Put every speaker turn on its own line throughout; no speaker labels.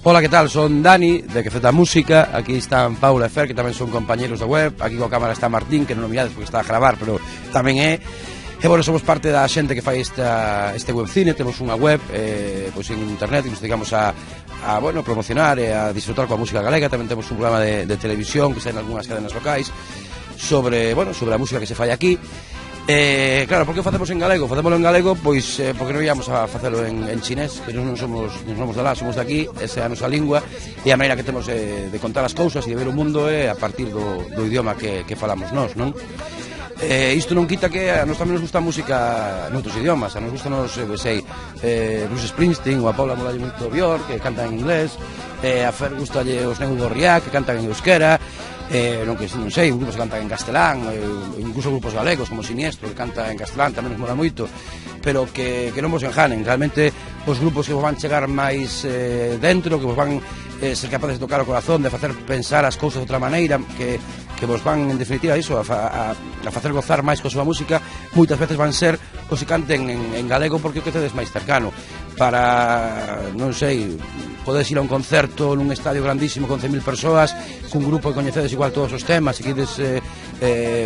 Hola, ¿qué tal? Son Dani, de Que Feta Música. Aquí están Paula e Fer, que tamén son compañeros da web. Aquí coa cámara está Martín, que non o mirades porque está a gravar, pero tamén é. E, bueno, somos parte da xente que fai este webcine. Temos unha web pois en internet que nos dedicamos a promocionar e a disfrutar coa música galega. Tamén temos un programa de televisión que está en algunhas cadenas locais sobre a música que se fai aquí. Claro, por que o facemos en galego? Facémoslo en galego, pois porque non íamos a facelo en chinés, que non somos de lá, somos de aquí, esa é a nosa lingua, e a maneira que temos de contar as cousas e de ver o mundo é a partir do idioma que falamos nós, non? Isto non quita que a nós tamén nos gusta a música noutros idiomas, a nos gusta Bruce Springsteen ou a Paula Molalle moito Björk, que cantan en inglés, a Fer gustalle os Negros do Riá, que cantan en euskera, non sei, grupos que cantan en castelán, incluso grupos galegos como Siniestro, que canta en castelán, tamén nos mola moito, pero que non vos enjanen. Realmente os grupos que vos van chegar máis dentro, que vos van ser capaces de tocar o corazón, de facer pensar as cousas de outra maneira, que vos van, en definitiva, iso, a facer gozar máis coa súa música, moitas veces van ser os que canten en galego, porque o que tedes máis cercano para, non sei, podes ir a un concerto nun estadio grandísimo con 100.000 persoas, cun grupo que coñecedes igual todos os temas e queres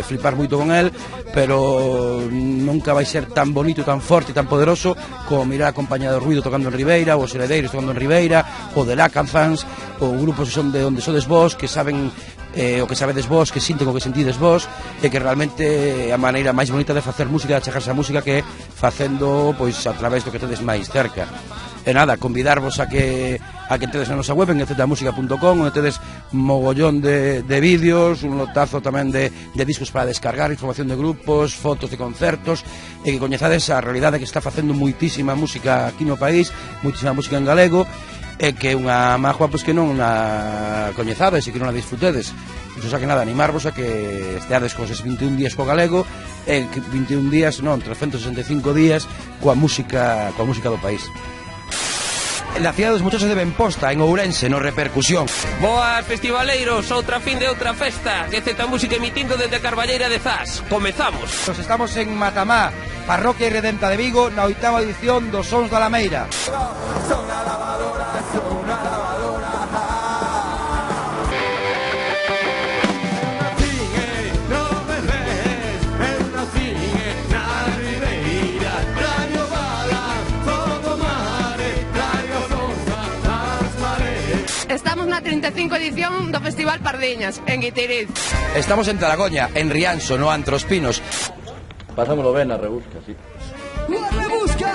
flipar moito con el, pero nunca vai ser tan bonito, tan forte e tan poderoso como mirar a compañía do Ruido tocando en Ribeira, ou os Heredeiros tocando en Ribeira, ou de Lacanfans, ou grupos que son de onde sodes vos, que saben o que sabedes vos, que sinten o que sentides vos, e que realmente é a maneira máis bonita de facer música, de achegarse a música, que é facendo pois a través do que tedes máis cerca. E nada, convidarvos a que entedes na nosa web en ecetamusica.com, onde tedes mogollón de vídeos, un lotazo tamén de discos para descargar, información de grupos, fotos de concertos, e que coñezades a realidade que está facendo moitísima música aquí no país, moitísima música en galego, e que é unha mágoa pois que non a coñezades e que non a disfrutedes. Iso xa que nada, animarvos a que esteades con eses 21 días co galego, e 21 días, non, 365 días coa música do país. La Ciudad dos Muchachos de Benposta, en Ourense, no Repercusión.
Boas, festivaleiros, outra fin de outra festa. Que Zeta Música emitindo desde Carballeira de Zas. Comezamos.
Nos estamos en Matamá, Parroquia Irredenta de Vigo, na 8ª edición dos Sons da Lameira.
Estamos na 35 edición do Festival Pardiñas, en Guitiriz.
Estamos en Taragoña, en Rianxo, no Antro Os Pinos.
Pasámoslo ben a Rebusca, sí.
¡Una Rebusca!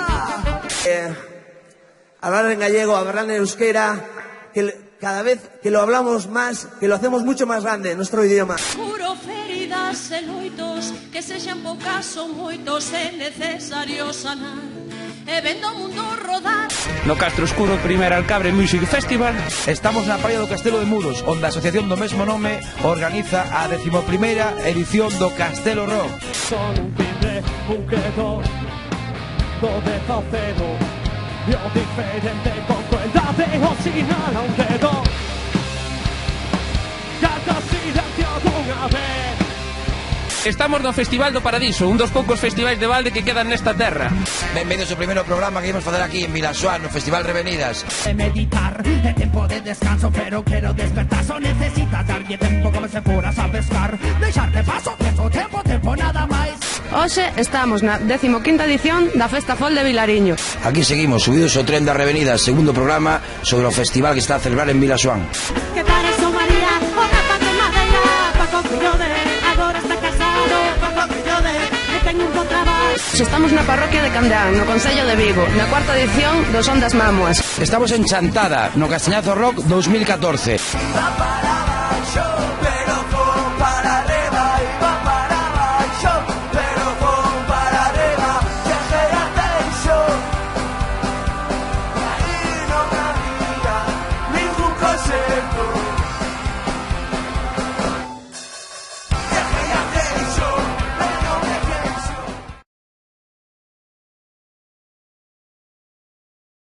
Hablar en gallego, hablar en euskera, que cada vez que lo hablamos más, que lo hacemos mucho más grande, nuestro idioma.
Curo feridas e loitos, que sexan poucas son moitos, é necesario sanar. E vendo o mundo rodar.
No Castro Oscuro Primeira Alcabre Music Festival.
Estamos na praia do Castelo de Muros, onde a asociación do mesmo nome organiza a 11ª edición do Castelo Rock.
Son un timbre, un credo, do desacero, e o diferente con crueldade o sinala un dedo. Canta silencio dunha vez.
Estamos no Festival do Paradiso, un dos poucos festivais de balde que quedan nesta terra.
Benvidos ao primeiro programa que íamos facer aquí en Vilasoa, no Festival Revenidas.
De meditar, é tempo de descanso, pero quero despertar. Só necesitas darlle tempo como se furas a pescar. Deixarte paso, tempo, nada máis.
Hoxe estamos na 15ª edición da Festa Fol de Vilariño.
Aquí seguimos, subidos ao tren das Revenidas, segundo programa sobre o festival que está a celebrar en Vilasoa.
Que para eso María, o rapaz de madeira, Paco Quiñode, agora está casado, Paco Quiñode, e ten un bo traballo.
Estamos na parroquia de Candeán, no Concello de Vigo, na 4ª edición do Son das Mamuas.
Estamos en Chantada, no Castañazo Rock 2014.